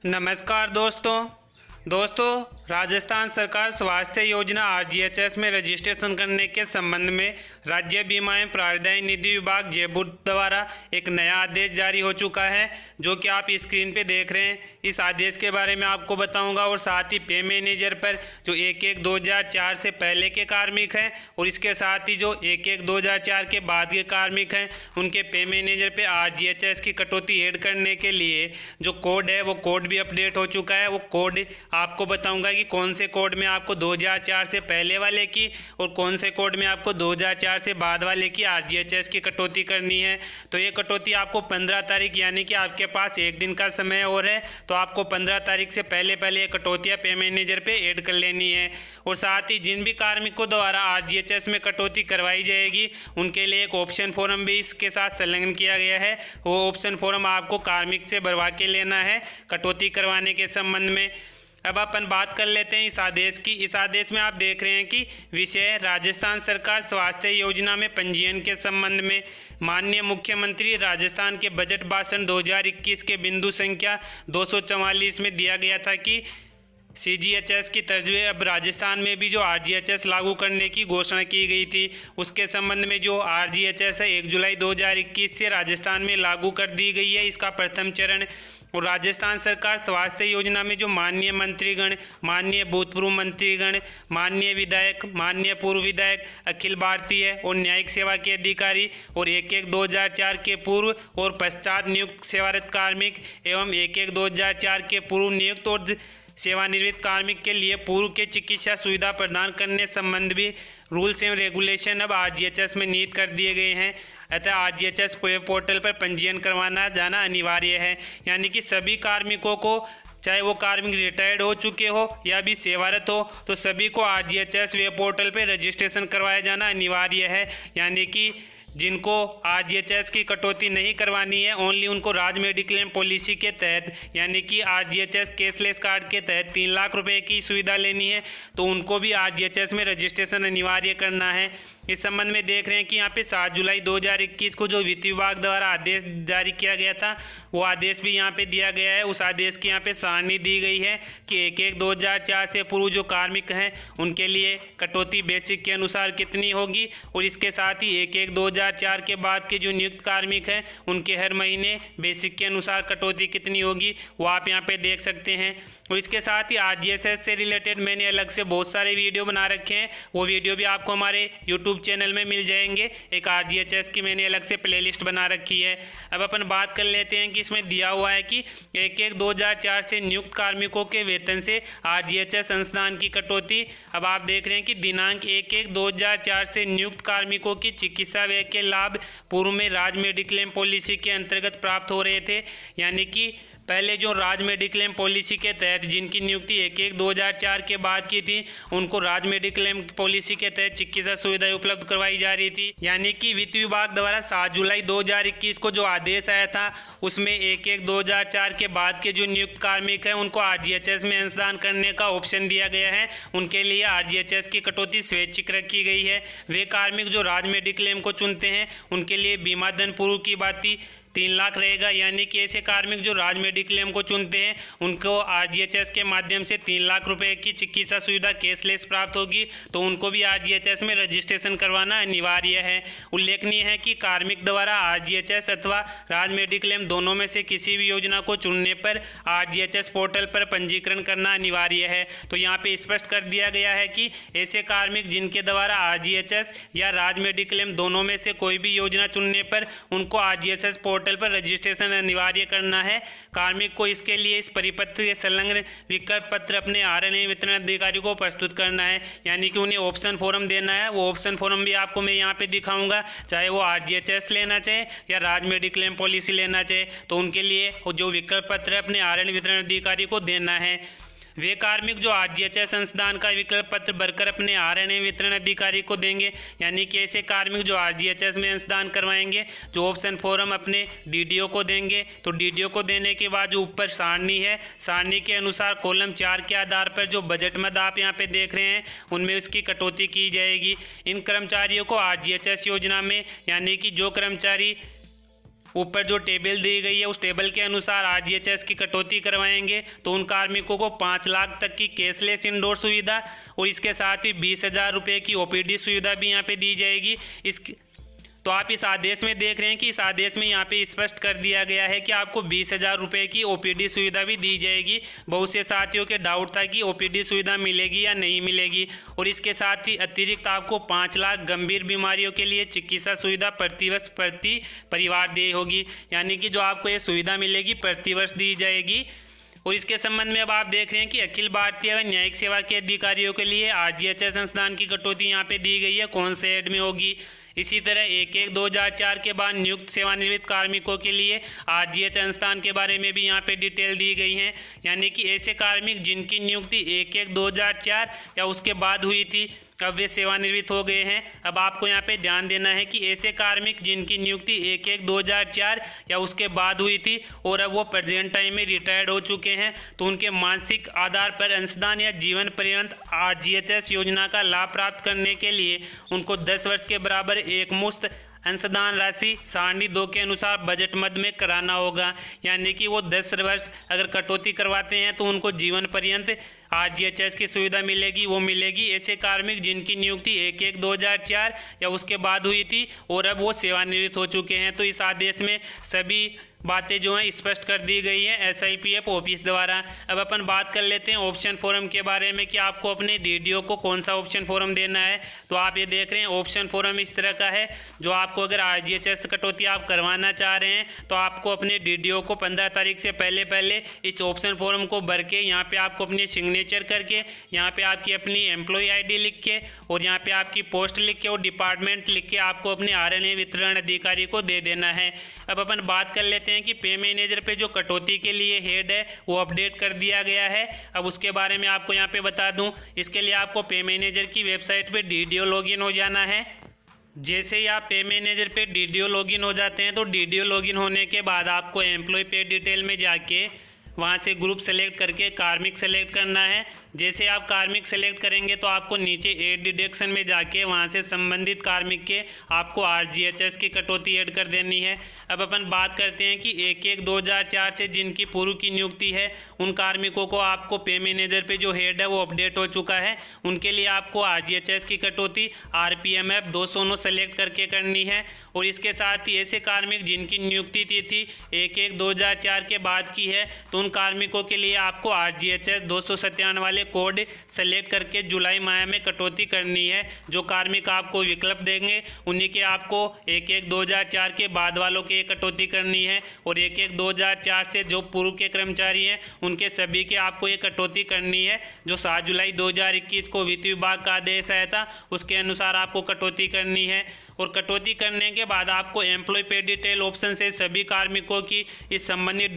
नमस्कार दोस्तों राजस्थान सरकार स्वास्थ्य योजना आरजीएचएस में रजिस्ट्रेशन करने के संबंध में राज्य बीमा एवं प्रावधान निधि विभाग जयपुर द्वारा एक नया आदेश जारी हो चुका है, जो कि आप स्क्रीन पे देख रहे हैं। इस आदेश के बारे में आपको बताऊंगा और साथ ही पे मैनेजर पर जो 1/1/2004 से पहले के कार्मिक हैं और इसके साथ ही जो 1/1/2004 के बाद के कार्मिक हैं उनके पे मैनेजर पे आरजीएचएस की कटौती ऐड करने के लिए जो कोड है वो कोड भी अपडेट हो चुका है। वो कोड आपको बताऊंगा कि कौन से कोड में आपको 2004 से पहले वाले की और कौन से कोड में आपको 2004 से बाद वाले की आरजीएचएस की कटौती करनी है। तो ये कटौती आपको 15 तारीख यानी कि आपके पास एक दिन का समय और है, तो आपको 15 तारीख से पहले ये कटौतियाँ पे मैनेजर पे ऐड कर लेनी है। और साथ ही जिन भी कार्मिकों द्वारा आरजीएचएस में कटौती करवाई जाएगी उनके लिए एक ऑप्शन फॉर्म भी इसके साथ संलग्न किया गया है। वो ऑप्शन फॉर्म आपको कार्मिक से भरवा के लेना है कटौती करवाने के संबंध में। अब अपन बात कर लेते हैं इस आदेश की। इस आदेश में आप देख रहे हैं कि विषय राजस्थान सरकार स्वास्थ्य योजना में पंजीयन के संबंध में माननीय मुख्यमंत्री राजस्थान के बजट भाषण 2021 के बिंदु संख्या 244 में दिया गया था कि सीजीएचएस की तर्ज पे अब राजस्थान में भी जो आरजीएचएस लागू करने की घोषणा की गई थी, उसके संबंध में जो आरजीएचएस है 1 जुलाई 2021 से राजस्थान में लागू कर दी गई है, इसका प्रथम चरण। और राजस्थान सरकार स्वास्थ्य योजना में जो माननीय मंत्रीगण, माननीय भूतपूर्व मंत्रीगण, माननीय विधायक, माननीय पूर्व विधायक, अखिल भारतीय और न्यायिक सेवा के अधिकारी और 1/1/2004 के पूर्व और पश्चात नियुक्त सेवारत कार्मिक एवं 1/1/2004 के पूर्व नियुक्त और सेवानिवृत्त कार्मिक के लिए पूर्व के चिकित्सा सुविधा प्रदान करने संबंध भी रूल्स एवं रेगुलेशन अब आरजीएचएस में निहित कर दिए गए हैं। अतः आरजीएचएस पोर्टल पर पंजीयन करवाना जाना अनिवार्य है, यानी कि सभी कार्मिकों को, चाहे वो कार्मिक रिटायर्ड हो चुके हो या भी सेवारत हो, तो सभी को आरजीएचएस वेब पोर्टल पर रजिस्ट्रेशन करवाया जाना अनिवार्य है। यानी कि जिनको आरजीएचएस की कटौती नहीं करवानी है, ओनली उनको राज्य मेडिक्लेम पॉलिसी के तहत यानी कि आरजीएचएस कैशलेस कार्ड के तहत 3 लाख रुपए की सुविधा लेनी है, तो उनको भी आरजीएचएस में रजिस्ट्रेशन अनिवार्य करना है। इस संबंध में देख रहे हैं कि यहाँ पे 7 जुलाई 2021 को जो वित्त विभाग द्वारा आदेश जारी किया गया था वो आदेश भी यहाँ पे दिया गया है। उस आदेश की यहाँ पे सारणी दी गई है कि 1/1/2004 से पूर्व जो कार्मिक हैं उनके लिए कटौती बेसिक के अनुसार कितनी होगी, और इसके साथ ही 1/1/2004 के बाद के जो नियुक्त कार्मिक हैं उनके हर महीने बेसिक के अनुसार कटौती कितनी होगी वो आप यहाँ पे देख सकते हैं। और इसके साथ ही आरजीएचएस से रिलेटेड मैंने अलग से बहुत सारे वीडियो बना रखे हैं, वो वीडियो भी आपको हमारे यूट्यूब चैनल में मिल जाएंगे। एक आरजीएचएस की मैंने अलग से प्लेलिस्ट बना रखी है। अब अपन बात कर लेते हैं कि इसमें दिया हुआ है कि 1/1/2004 से नियुक्त कार्मिकों के वेतन से आरजीएचएस संस्थान की कटौती। अब आप देख रहे हैं कि दिनांक 1/1/2004 से नियुक्त कार्मिकों की चिकित्सा व्यय के लाभ पूर्व में राज्य मेडिक्लेम पॉलिसी के अंतर्गत प्राप्त हो रहे थे, यानी कि पहले जो राज्य मेडिक्लेम पॉलिसी के तहत जिनकी नियुक्ति 1/1/2004 के बाद की थी उनको राज्य मेडिक्लेम पॉलिसी के तहत चिकित्सा सुविधाएं उपलब्ध करवाई जा रही थी। यानी कि वित्त विभाग द्वारा 7 जुलाई 2021 को जो आदेश आया था उसमें 1/1/2004 के बाद के जो नियुक्त कार्मिक हैं उनको आरजीएचएस में अंशदान करने का ऑप्शन दिया गया है। उनके लिए आरजीएचएस की कटौती स्वैच्छिक रखी गई है। वे कार्मिक जो राज्य मेडिक्लेम को चुनते हैं उनके लिए बीमा धन पूर्व की बाती 3 लाख रहेगा, यानी कि ऐसे कार्मिक जो राज्य मेडिक्लेम को चुनते हैं उनको आरजीएचएस के माध्यम से 3 लाख रुपए की चिकित्सा सुविधा कैशलेस प्राप्त होगी, तो उनको भी आरजीएचएस में रजिस्ट्रेशन करवाना अनिवार्य है। उल्लेखनीय है कि कार्मिक द्वारा आरजीएचएस अथवा राज्य मेडिक्लेम दोनों में से किसी भी योजना को चुनने पर आरजीएचएस पोर्टल पर पंजीकरण करना अनिवार्य है। तो यहाँ पे स्पष्ट कर दिया गया है कि ऐसे कार्मिक जिनके द्वारा आरजीएचएस या राज्य मेडिक्लेम दोनों में से कोई भी योजना चुनने पर उनको आरजीएचएस पोर्टल पर रजिस्ट्रेशन अनिवार्य करना है। कार्मिक को इसके लिए इस परिपत्र के संलग्न विकल्प पत्र अपने आरएनए वितरण अधिकारी को प्रस्तुत करना है, यानी कि उन्हें ऑप्शन फॉर्म देना है। वो ऑप्शन फॉर्म भी आपको मैं यहाँ पे दिखाऊंगा, चाहे वो आरजीएचएस लेना चाहे या राज्य मेडिक्लेम पॉलिसी लेना चाहे, तो उनके लिए जो विकल्प पत्र है अपने आरएनए वितरण अधिकारी को देना है। वे कार्मिक जो आरजीएचएस संस्थान का विकल्प पत्र भरकर अपने आरएनए वितरण अधिकारी को देंगे, यानी कि ऐसे कार्मिक जो आरजीएचएस में अंशदान करवाएंगे जो ऑप्शन फॉर्म अपने डीडीओ को देंगे, तो डीडीओ को देने के बाद जो ऊपर सारणी है, सारणी के अनुसार कॉलम 4 के आधार पर जो बजट मद आप यहाँ पे देख रहे हैं उनमें उसकी कटौती की जाएगी। इन कर्मचारियों को आरजीएचएस योजना में, यानी कि जो कर्मचारी ऊपर जो टेबल दी गई है उस टेबल के अनुसार आरजीएचएस की कटौती करवाएंगे तो उन कार्मिकों को 5 लाख तक की कैशलेस इंडोर सुविधा और इसके साथ ही 20,000 रुपये की ओपीडी सुविधा भी यहाँ पे दी जाएगी। तो आप इस आदेश में देख रहे हैं कि इस आदेश में यहाँ पे स्पष्ट कर दिया गया है कि आपको 20,000 रुपये की ओपीडी सुविधा भी दी जाएगी। बहुत से साथियों के डाउट था कि ओपीडी सुविधा मिलेगी या नहीं मिलेगी। और इसके साथ ही अतिरिक्त आपको 5 लाख गंभीर बीमारियों के लिए चिकित्सा सुविधा प्रतिवर्ष प्रति परिवार देय होगी, यानी कि जो आपको ये सुविधा मिलेगी प्रतिवर्ष दी जाएगी। और इसके संबंध में अब आप देख रहे हैं कि अखिल भारतीय न्यायिक सेवा के अधिकारियों के लिए आरजीएचएस संस्थान की कटौती यहाँ पे दी गई है, कौन से हेड में होगी। इसी तरह 1/1/2004 के बाद नियुक्त सेवानिवृत्त कार्मिकों के लिए आरजीएच संस्थान के बारे में भी यहाँ पे डिटेल दी गई है, यानी कि ऐसे कार्मिक जिनकी नियुक्ति 1/1/2004 या उसके बाद हुई थी अब वे सेवानिवृत्त हो गए हैं। अब आपको यहाँ पे ध्यान देना है कि ऐसे कार्मिक जिनकी नियुक्ति 1/1/2004 या उसके बाद हुई थी और अब वो प्रेजेंट टाइम में रिटायर्ड हो चुके हैं तो उनके मानसिक आधार पर अंशदान या जीवन पर्यंत आरजीएचएस योजना का लाभ प्राप्त करने के लिए उनको 10 वर्ष के बराबर एकमुश्त अंशदान राशि सारणी 2 के अनुसार बजट मद में कराना होगा, यानी कि वो 10 वर्ष अगर कटौती करवाते हैं तो उनको जीवन पर्यंत आरजीएचएस की सुविधा मिलेगी, वो मिलेगी। ऐसे कार्मिक जिनकी नियुक्ति 1/1/2004 या उसके बाद हुई थी और अब वो सेवानिवृत्त हो चुके हैं। तो इस आदेश में सभी बातें जो हैं स्पष्ट कर दी गई है एसआईपीएफ ऑफिस द्वारा। अब अपन बात कर लेते हैं ऑप्शन फॉर्म के बारे में कि आपको अपने डीडीओ को कौन सा ऑप्शन फॉर्म देना है। तो आप ये देख रहे हैं ऑप्शन फॉर्म इस तरह का है, जो आपको अगर आरजीएचएस कटौती आप करवाना चाह रहे हैं तो आपको अपने डीडीओ को 15 तारीख से पहले इस ऑप्शन फॉर्म को भर के यहाँ पे आपको अपनी सिग्नेचर करके यहाँ पे आपकी अपनी एम्प्लॉय आईडी लिख के और यहाँ पे आपकी पोस्ट लिख के और डिपार्टमेंट लिख के आपको अपने आरएनए वितरण अधिकारी को दे देना है। अब अपन बात कर लेते हैं कि पे मैनेजर पे जो कटौती के लिए हेड है वो अपडेट कर दिया गया है। अब उसके बारे में आपको यहाँ पे बता दूं, इसके लिए आपको पे मैनेजर की वेबसाइट पे डीडीओ लॉगिन हो जाना है। जैसे ही आप पे मैनेजर पे डीडीओ लॉगिन हो जाते हैं तो डीडीओ लॉगिन होने के बाद आपको एम्प्लॉय पे डिटेल में जाके वहाँ से ग्रुप सेलेक्ट करके कार्मिक सेलेक्ट करना है। जैसे आप कार्मिक सेलेक्ट करेंगे तो आपको नीचे एड डिडक्शन में जाके वहाँ से संबंधित कार्मिक के आपको आरजीएचएस की कटौती ऐड कर देनी है। अब अपन बात करते हैं कि 1/1/2004 से जिनकी पूर्व की नियुक्ति है उन कार्मिकों को आपको पे मैनेजर पे जो हेड है वो अपडेट हो चुका है, उनके लिए आपको आरजीएचएस की कटौती आरपीएमएफ 209 सेलेक्ट करके करनी है। और इसके साथ ही ऐसे कार्मिक जिनकी नियुक्ति तिथि 1/1/2004 के बाद की है तो उन कार्मिकों के लिए आपको आरजीएचएस 297 वाले कोड सेलेक्ट करके जुलाई माह में कटौती करनी है। जो कार्मिक आपको विकल्प देंगे उन्हीं के आपको 1/1/2004 के बाद वालों के कटौती करनी है और 1/1/2004 से जो पूर्व के कर्मचारी हैं उनके सभी के आपको ये कटौती करनी है। जो 7 जुलाई 2021 को वित्त विभाग का आदेश आया था उसके अनुसार आपको कटौती करनी है। और कटौती करने के बाद आपको एम्प्लॉय पे डिटेल ऑप्शन से सभी कार्मिकों की इस संबंधित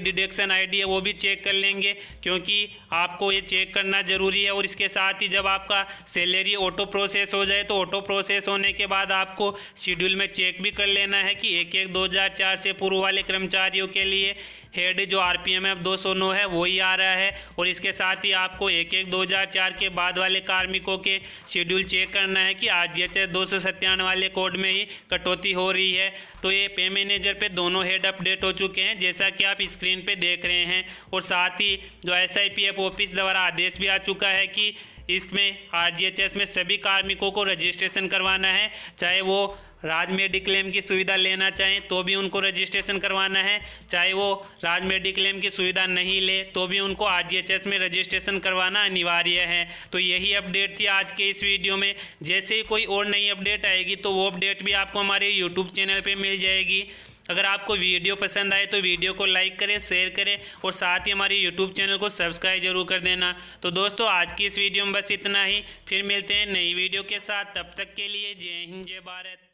डिडक्शन आईडी है वो भी चेक कर लेंगे, क्योंकि आपको ये चेक करना ज़रूरी है। और इसके साथ ही जब आपका सैलरी ऑटो प्रोसेस हो जाए तो ऑटो प्रोसेस होने के बाद आपको शेड्यूल में चेक भी कर लेना है कि 1/1/2004 से पूर्व वाले कर्मचारियों के लिए हेड जो आरपीएमएफ 209 है वही आ रहा है। और इसके साथ ही आपको 1/1/2004 के बाद वाले कार्मिकों के शेड्यूल चेक करना है कि आरजीएचएस 297 वाले कोड में ही कटौती हो रही है। तो ये पे मैनेजर पे दोनों हेड अपडेट हो चुके हैं जैसा कि आप स्क्रीन पे देख रहे हैं। और साथ ही जो एसआईपीएफ ऑफिस द्वारा आदेश भी आ चुका है कि इसमें आरजीएचएस में सभी कार्मिकों को रजिस्ट्रेशन करवाना है, चाहे वो राज्य मेडिक्लेम की सुविधा लेना चाहें तो भी उनको रजिस्ट्रेशन करवाना है, चाहे वो राज्य मेडिक्लेम की सुविधा नहीं ले तो भी उनको आरजीएचएस में रजिस्ट्रेशन करवाना अनिवार्य है। तो यही अपडेट थी आज के इस वीडियो में। जैसे ही कोई और नई अपडेट आएगी तो वो अपडेट भी आपको हमारे यूट्यूब चैनल पे मिल जाएगी। अगर आपको वीडियो पसंद आए तो वीडियो को लाइक करें, शेयर करें और साथ ही हमारे यूट्यूब चैनल को सब्सक्राइब जरूर कर देना। तो दोस्तों आज की इस वीडियो में बस इतना ही, फिर मिलते हैं नई वीडियो के साथ। तब तक के लिए जय हिंद जय भारत।